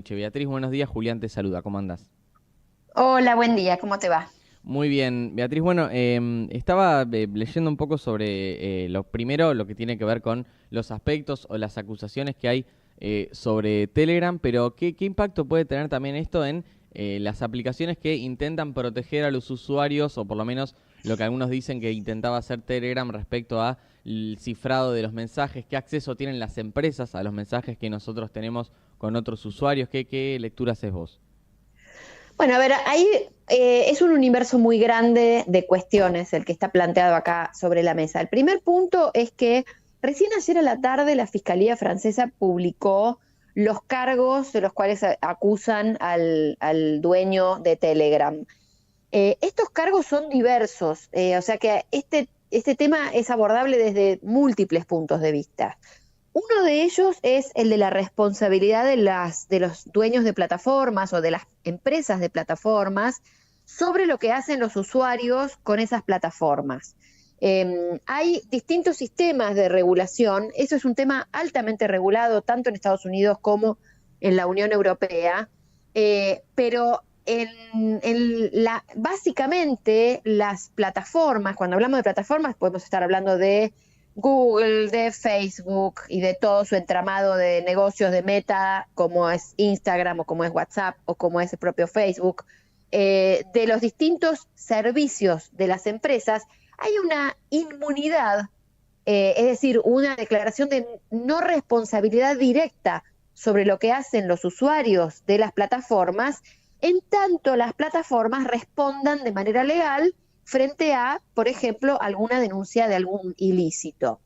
Che, Beatriz, buenos días. Julián te saluda. ¿Cómo andás? Hola, buen día, ¿cómo te va? Muy bien, Beatriz. Bueno, estaba leyendo un poco sobre lo primero, lo que tiene que ver con los aspectos o las acusaciones que hay sobre Telegram, pero ¿qué impacto puede tener también esto en las aplicaciones que intentan proteger a los usuarios, o por lo menos lo que algunos dicen que intentaba hacer Telegram respecto a el cifrado de los mensajes? ¿Qué acceso tienen las empresas a los mensajes que nosotros tenemos con otros usuarios? ¿Qué lectura haces vos? Bueno, a ver, ahí es un universo muy grande de cuestiones el que está planteado acá sobre la mesa. El primer punto es que recién ayer a la tarde la Fiscalía francesa publicó los cargos de los cuales acusan al dueño de Telegram. Estos cargos son diversos, o sea que este tema es abordable desde múltiples puntos de vista. Uno de ellos es el de la responsabilidad de los dueños de plataformas o de las empresas de plataformas sobre lo que hacen los usuarios con esas plataformas. Hay distintos sistemas de regulación, eso es un tema altamente regulado tanto en Estados Unidos como en la Unión Europea, pero básicamente las plataformas, cuando hablamos de plataformas podemos estar hablando de Google, de Facebook y de todo su entramado de negocios de Meta, como es Instagram o como es WhatsApp o como es el propio Facebook, de los distintos servicios de las empresas, hay una inmunidad, es decir, una declaración de no responsabilidad directa sobre lo que hacen los usuarios de las plataformas, en tanto las plataformas respondan de manera legal frente a, por ejemplo, alguna denuncia de algún ilícito.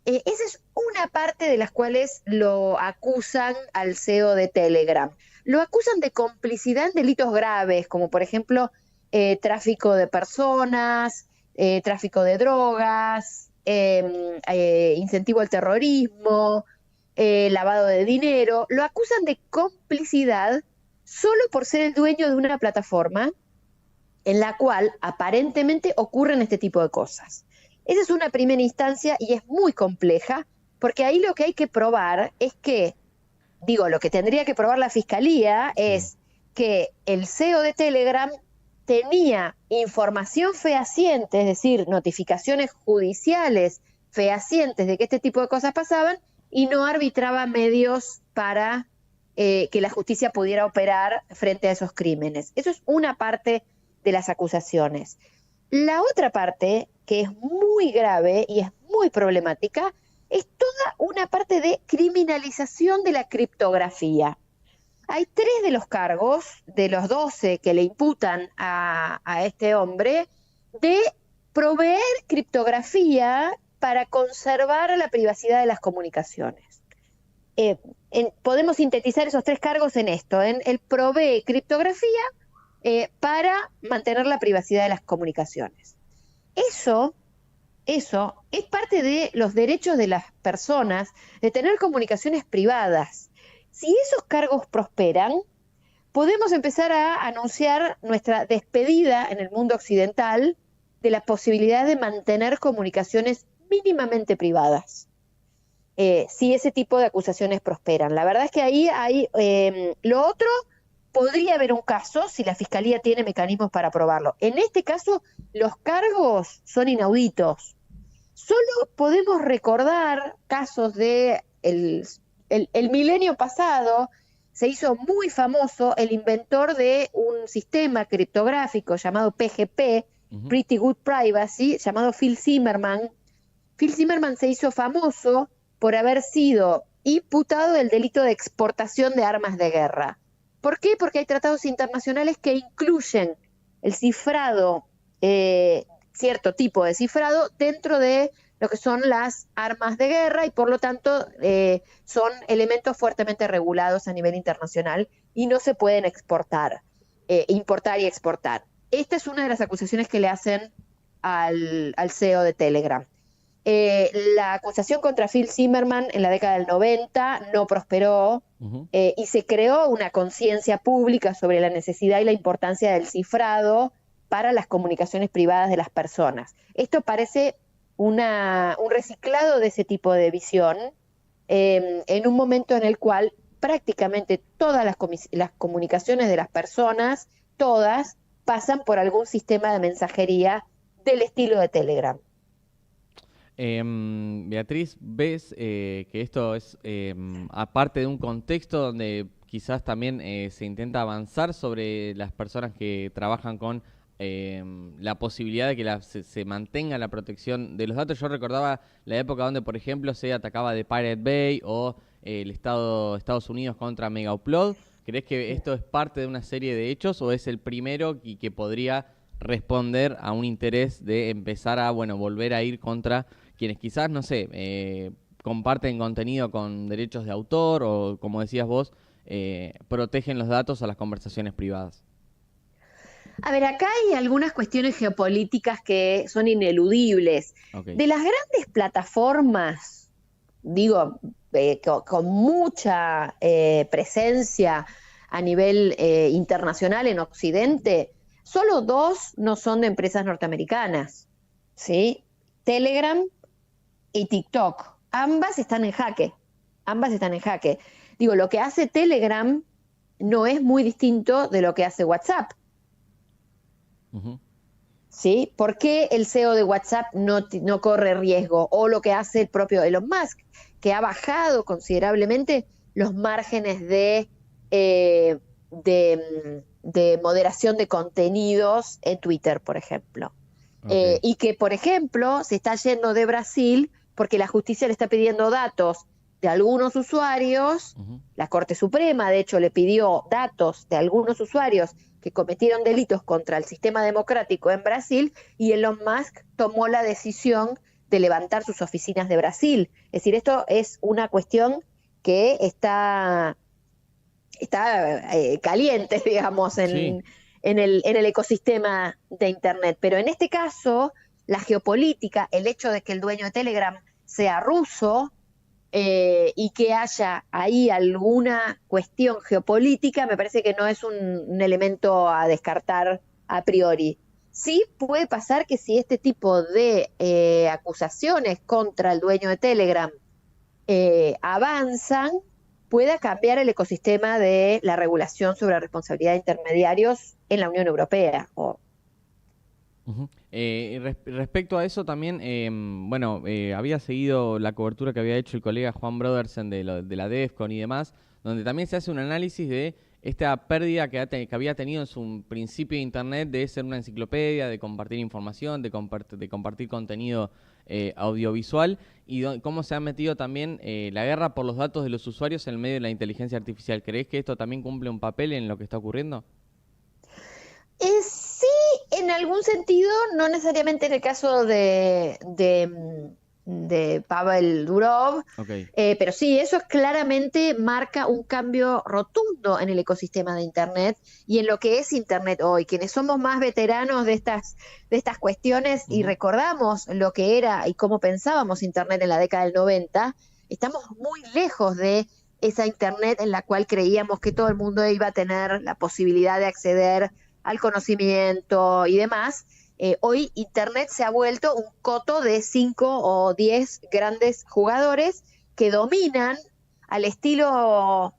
Esa es una parte de las cuales lo acusan al CEO de Telegram. Lo acusan de complicidad en delitos graves, como por ejemplo tráfico de personas, tráfico de drogas, incentivo al terrorismo, lavado de dinero. Lo acusan de complicidad solo por ser el dueño de una plataforma en la cual aparentemente ocurren este tipo de cosas. Esa es una primera instancia y es muy compleja, porque ahí lo que hay que probar es que, digo, lo que tendría que probar la fiscalía Sí. es que el CEO de Telegram tenía información fehaciente, es decir, notificaciones judiciales fehacientes de que este tipo de cosas pasaban y no arbitraba medios para que la justicia pudiera operar frente a esos crímenes. Eso es una parte de las acusaciones. La otra parte, que es muy grave y es muy problemática, es toda una parte de criminalización de la criptografía. Hay tres de los cargos, de los 12 que le imputan a este hombre, de proveer criptografía para conservar la privacidad de las comunicaciones. Podemos sintetizar esos tres cargos en esto, en el provee criptografía para mantener la privacidad de las comunicaciones. Eso, eso es parte de los derechos de las personas de tener comunicaciones privadas. Si esos cargos prosperan, podemos empezar a anunciar nuestra despedida en el mundo occidental de la posibilidad de mantener comunicaciones mínimamente privadas. Si ese tipo de acusaciones prosperan. La verdad es que ahí hay lo otro, podría haber un caso si la fiscalía tiene mecanismos para probarlo. En este caso, los cargos son inauditos. Solo podemos recordar casos de el milenio pasado. Se hizo muy famoso el inventor de un sistema criptográfico llamado PGP, Ujú. Pretty Good Privacy, llamado Phil Zimmerman. Phil Zimmerman se hizo famoso por haber sido imputado del delito de exportación de armas de guerra. ¿Por qué? Porque hay tratados internacionales que incluyen el cifrado, cierto tipo de cifrado, dentro de lo que son las armas de guerra y por lo tanto son elementos fuertemente regulados a nivel internacional y no se pueden exportar, importar y exportar. Esta es una de las acusaciones que le hacen al CEO de Telegram. La acusación contra Phil Zimmerman en la década del 90 no prosperó Ujú. y se creó una conciencia pública sobre la necesidad y la importancia del cifrado para las comunicaciones privadas de las personas. Esto parece un reciclado de ese tipo de visión en un momento en el cual prácticamente todas las comunicaciones de las personas, todas, pasan por algún sistema de mensajería del estilo de Telegram. Beatriz, ¿ves que esto es aparte de un contexto donde quizás también se intenta avanzar sobre las personas que trabajan con la posibilidad de que se mantenga la protección de los datos? Yo recordaba la época donde, por ejemplo, se atacaba de Pirate Bay o el Estados Unidos contra Mega Upload. ¿Crees que esto es parte de una serie de hechos o es el primero y que podría responder a un interés de empezar a, bueno, volver a ir contra quienes quizás, no sé, comparten contenido con derechos de autor o, como decías vos, protegen los datos a las conversaciones privadas? A ver, acá hay algunas cuestiones geopolíticas que son ineludibles. Okay. De las grandes plataformas, digo, con mucha presencia a nivel internacional en Occidente, solo dos no son de empresas norteamericanas, ¿sí? Telegram y TikTok. Ambas están en jaque. Ambas están en jaque. Digo, lo que hace Telegram no es muy distinto de lo que hace WhatsApp. Uh-huh. ¿Sí? ¿Por qué el CEO de WhatsApp no corre riesgo? O lo que hace el propio Elon Musk, que ha bajado considerablemente los márgenes de moderación de contenidos en Twitter, por ejemplo. Okay. Y que, por ejemplo, se está yendo de Brasil porque la justicia le está pidiendo datos de algunos usuarios. Uh-huh. La Corte Suprema, de hecho, le pidió datos de algunos usuarios que cometieron delitos contra el sistema democrático en Brasil, y Elon Musk tomó la decisión de levantar sus oficinas de Brasil. Es decir, esto es una cuestión que está caliente, digamos, en el ecosistema de Internet. Pero en este caso, la geopolítica, el hecho de que el dueño de Telegram sea ruso, y que haya ahí alguna cuestión geopolítica, me parece que no es un elemento a descartar a priori. Sí puede pasar que si este tipo de acusaciones contra el dueño de Telegram avanzan, pueda cambiar el ecosistema de la regulación sobre la responsabilidad de intermediarios en la Unión Europea. Uh-huh. Respecto a eso también, bueno, había seguido la cobertura que había hecho el colega Juan Brodersen de la DEFCON y demás, donde también se hace un análisis de esta pérdida que había tenido en su principio de Internet de ser una enciclopedia, de compartir información, de compartir contenido audiovisual, y cómo se ha metido también la guerra por los datos de los usuarios en el medio de la inteligencia artificial. ¿Creés que esto también cumple un papel en lo que está ocurriendo? Sí, en algún sentido, no necesariamente en el caso de Pavel Durov, Okay. Pero sí, eso claramente marca un cambio rotundo en el ecosistema de Internet y en lo que es Internet hoy. Quienes somos más veteranos de estas cuestiones y recordamos lo que era y cómo pensábamos Internet en la década del 90, estamos muy lejos de esa Internet en la cual creíamos que todo el mundo iba a tener la posibilidad de acceder al conocimiento y demás. Hoy Internet se ha vuelto un coto de 5 o 10 grandes jugadores que dominan al estilo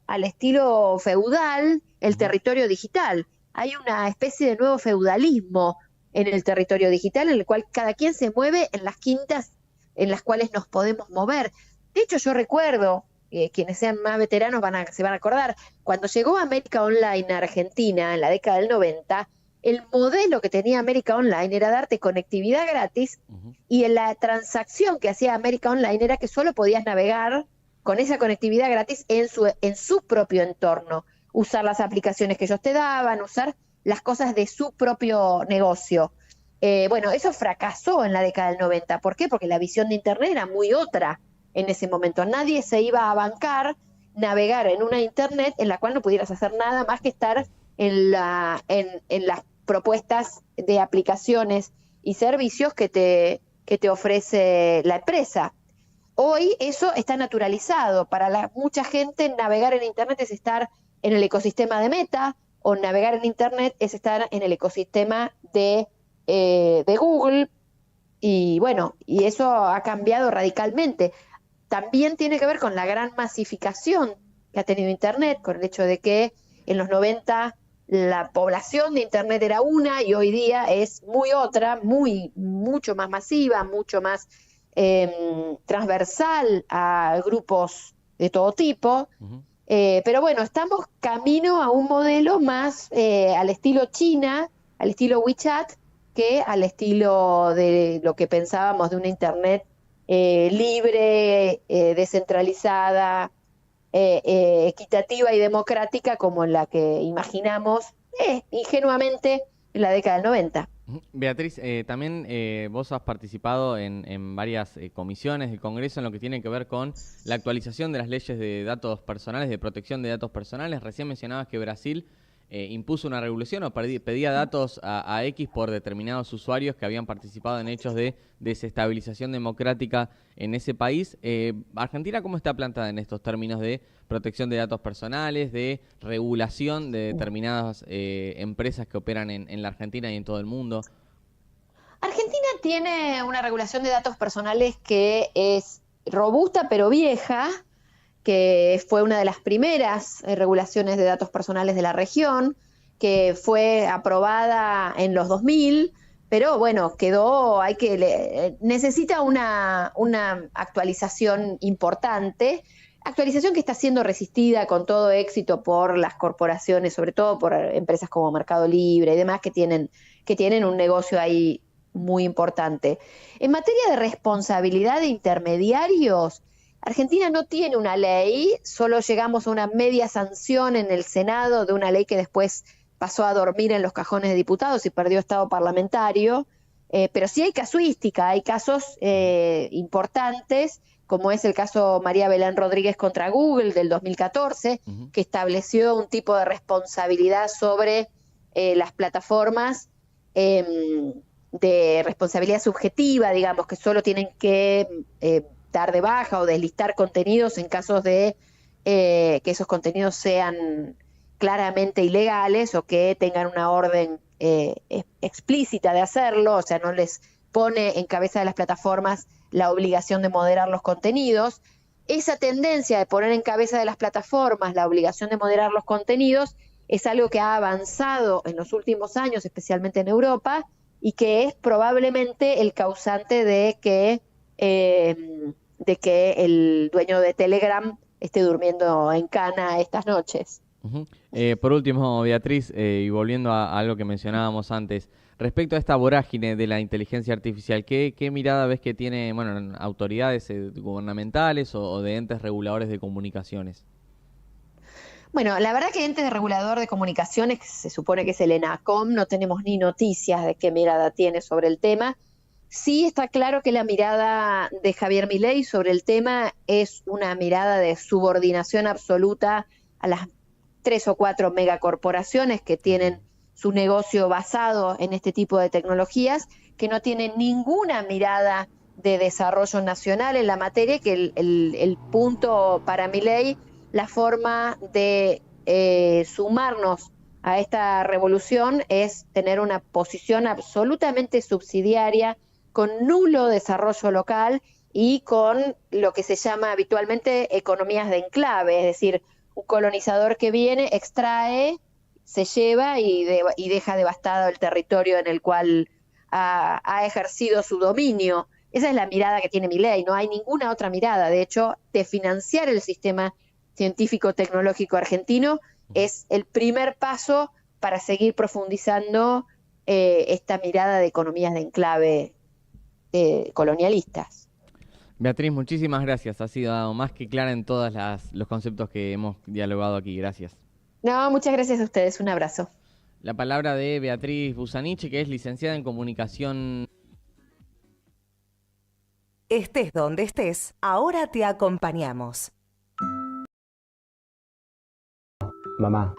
feudal el territorio digital. Hay una especie de nuevo feudalismo en el territorio digital en el cual cada quien se mueve en las quintas en las cuales nos podemos mover. De hecho, yo recuerdo, quienes sean más veteranos se van a acordar, cuando llegó América Online a Argentina en la década del 90, el modelo que tenía América Online era darte conectividad gratis, y en la transacción que hacía América Online era que solo podías navegar con esa conectividad gratis en su propio entorno, usar las aplicaciones que ellos te daban, usar las cosas de su propio negocio. Bueno, eso fracasó en la década del 90. ¿Por qué? Porque la visión de Internet era muy otra en ese momento. Nadie se iba a bancar navegar en una Internet en la cual no pudieras hacer nada más que estar en las propuestas de aplicaciones y servicios que te ofrece la empresa. Hoy eso está naturalizado. Para mucha gente navegar en Internet es estar en el ecosistema de Meta, o navegar en Internet es estar en el ecosistema de Google, y bueno, y eso ha cambiado radicalmente. También tiene que ver con la gran masificación que ha tenido Internet, con el hecho de que en los 90 la población de Internet era una y hoy día es muy otra, mucho más masiva, mucho más transversal a grupos de todo tipo. Ujú. Pero bueno, estamos camino a un modelo más al estilo China, al estilo WeChat, que al estilo de lo que pensábamos de una Internet libre, descentralizada, equitativa y democrática como la que imaginamos ingenuamente en la década del 90. Ujú. Beatriz, también vos has participado en varias comisiones del Congreso en lo que tiene que ver con la actualización de las leyes de datos personales, de protección de datos personales. Recién mencionabas que Brasil impuso una regulación o pedía datos a X por determinados usuarios que habían participado en hechos de desestabilización democrática en ese país. ¿Argentina cómo está plantada en estos términos de protección de datos personales, de regulación de determinadas empresas que operan en la Argentina y en todo el mundo? Argentina tiene una regulación de datos personales que es robusta pero vieja, que fue una de las primeras regulaciones de datos personales de la región, que fue aprobada en los 2000, pero bueno, necesita una actualización importante, actualización que está siendo resistida con todo éxito por las corporaciones, sobre todo por empresas como Mercado Libre y demás que tienen un negocio ahí muy importante. En materia de responsabilidad de intermediarios, Argentina no tiene una ley, solo llegamos a una media sanción en el Senado de una ley que después pasó a dormir en los cajones de diputados y perdió estado parlamentario, pero sí hay casuística, hay casos importantes, como es el caso María Belén Rodríguez contra Google del 2014, Ujú. que estableció un tipo de responsabilidad sobre las plataformas de responsabilidad subjetiva, digamos, que solo tienen que dar de baja o deslistar contenidos en casos de que esos contenidos sean claramente ilegales o que tengan una orden explícita de hacerlo, o sea, no les pone en cabeza de las plataformas la obligación de moderar los contenidos. Esa tendencia de poner en cabeza de las plataformas la obligación de moderar los contenidos es algo que ha avanzado en los últimos años, especialmente en Europa, y que es probablemente el causante de que el dueño de Telegram esté durmiendo en cana estas noches. Ujú. Por último, Beatriz, y volviendo a algo que mencionábamos antes, respecto a esta vorágine de la inteligencia artificial, ¿qué mirada ves que tiene, bueno, autoridades gubernamentales o de entes reguladores de comunicaciones? Bueno, la verdad que ente de regulador de comunicaciones, que se supone que es el ENACOM, no tenemos ni noticias de qué mirada tiene sobre el tema. Sí está claro que la mirada de Javier Milei sobre el tema es una mirada de subordinación absoluta a las 3 o 4 megacorporaciones que tienen su negocio basado en este tipo de tecnologías, que no tienen ninguna mirada de desarrollo nacional en la materia, que el punto para Milei, la forma de sumarnos a esta revolución es tener una posición absolutamente subsidiaria, con nulo desarrollo local y con lo que se llama habitualmente economías de enclave, es decir, un colonizador que viene, extrae, se lleva y deja devastado el territorio en el cual ha ejercido su dominio. Esa es la mirada que tiene Milei, no hay ninguna otra mirada. De hecho, de financiar el sistema científico-tecnológico argentino es el primer paso para seguir profundizando esta mirada de economías de enclave colonialistas. Beatriz, muchísimas gracias. Ha sido más que clara en todos los conceptos que hemos dialogado aquí. Gracias. No, muchas gracias a ustedes. Un abrazo. La palabra de Beatriz Busaniche, que es licenciada en comunicación. Estés donde estés, ahora te acompañamos. Mamá,